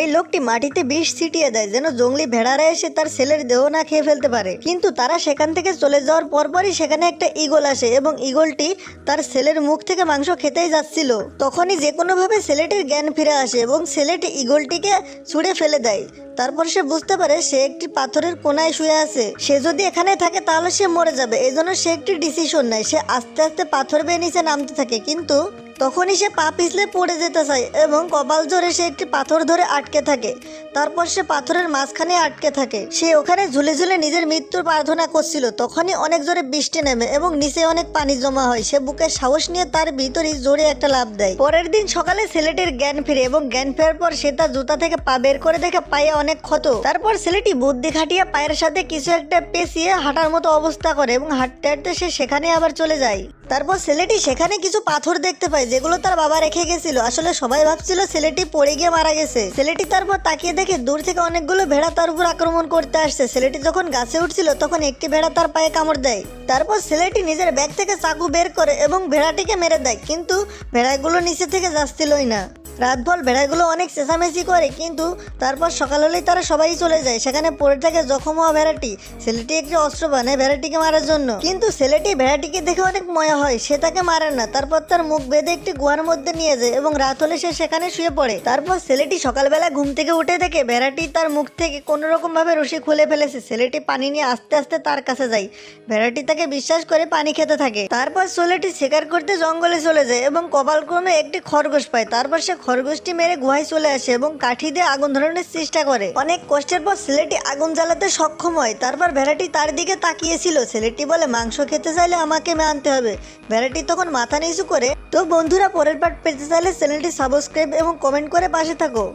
এই লোকটি মাটিতে বিষ ছিটিয়ে দেয় যেন জঙ্গলি ভেড়ারা এসে তার ছেলের দেহ না খেয়ে ফেলতে পারে। কিন্তু তারা সেখান থেকে চলে যাওয়ার পরপরই সেখানে একটা ঈগল আসে এবং ঈগলটি তার ছেলের মুখ থেকে মাংস খেতেই যাচ্ছিল। তখনই যে কোনোভাবে ছেলেটির জ্ঞান ফিরে আসে এবং ছেলেটি ঈগলটিকে ছুঁড়ে ফেলে দেয়। তারপর সে বুঝতে পারে সে একটি পাথরের কোনায় শুয়ে আছে, সে যদি এখানে থাকে তাহলে সে মরে যাবে। এই জন্য সে একটি ডিসিশন নেয়, সে আস্তে আস্তে পাথর বেয়ে নিচে নামতে থাকে। কিন্তু তখনই সে পা পিছলে পড়ে যেতে চায় এবং কপাল জোরে সে একটি পাথর ধরে আটকে থাকে। তারপর সে পাথরের মাঝখানে আটকে থাকে। সে ওখানে ঝুলে ঝুলে নিজের মৃত্যুর প্রার্থনা করছিল। তখনই অনেক জোরে বৃষ্টি নেমে এবং নিচে অনেক পানি জমা হয়। সে বুকে সাহস নিয়ে তার ভিতরেই জোরে একটা লাফ দেয়। পরের দিন সকালে ছেলেটির জ্ঞান ফিরে এবং জ্ঞান ফেরার পর সে তার জুতা থেকে পা বের করে দেখে পায়ে অনেক ক্ষত। তারপর ছেলেটি বুদ্ধি খাটিয়ে পায়ের সাথে কিছু একটা পেঁচিয়ে হাঁটার মতো অবস্থা করে এবং হাঁটতে হাঁটতে সে সেখানে আবার চলে যায়। তারপর ছেলেটি সেখানে কিছু পাথর দেখতে পায় যেগুলো তার বাবা রেখে গেছিল। আসলে সবাই ভাবছিল ছেলেটি পড়ে গিয়ে মারা গেছে। ছেলেটি তারপর তাকিয়ে দেখে দূর থেকে অনেকগুলো ভেড়া তার উপর আক্রমণ করতে আসছে। ছেলেটি যখন গাছে উঠছিল তখন একটি ভেড়া তার পায়ে কামড় দেয়। তারপর ছেলেটি নিজের ব্যাগ থেকে চাকু বের করে এবং ভেড়াটিকে মেরে দেয়, কিন্তু ভেড়াগুলো নিচে থেকে যাচ্ছিলই না। রাতভর ভেড়াগুলো অনেক চেঁচামেচি করে, কিন্তু তারপর সকাল হলেই তারা সবাই চলে যায়। সেখানে পড়ে থাকে জখম হওয়া ভেড়াটি। ছেলেটি একটি অস্ত্র বানায় ভেড়াটিকে মারার জন্য, কিন্তু ছেলেটি ভেড়াটিকে দেখে অনেক ময়া হয়, সে তাকে মারে না। তারপর তার মুখ বেঁধে একটি গুহার মধ্যে নিয়ে যায় এবং রাত হলে সে সেখানে শুয়ে পড়ে। তারপর ছেলেটি সকালবেলা ঘুম থেকে উঠে দেখে ভেড়াটি তার মুখ থেকে কোনো রকম ভাবে রশি খুলে ফেলেছে। ছেলেটি পানি নিয়ে আস্তে আস্তে তার কাছে যায়। ভেড়াটি তাকে বিশ্বাস করে পানি খেতে থাকে। তারপর ছেলেটি শিকার করতে জঙ্গলে চলে যায় এবং কপালক্রমে একটি খরগোশ পায়। তারপর সে খরগোশটি মেরে গুহায় চলে আসে এবং কাঠি দিয়ে আগুন ধরানোর চেষ্টা করে। অনেক কষ্টের পর ছেলেটি আগুন জ্বালাতে সক্ষম হয়। তারপর ভেড়াটি তার দিকে তাকিয়েছিল। ছেলেটি বলে, মাংস খেতে চাইলে আমাকে মানতে হবে। ভেড়াটি তখন মাথা নিচু করে। তো বন্ধুরা, পরের পার্ট পেতে চাইলে চ্যানেলটি সাবস্ক্রাইব এবং কমেন্ট করে পাশে থাকো।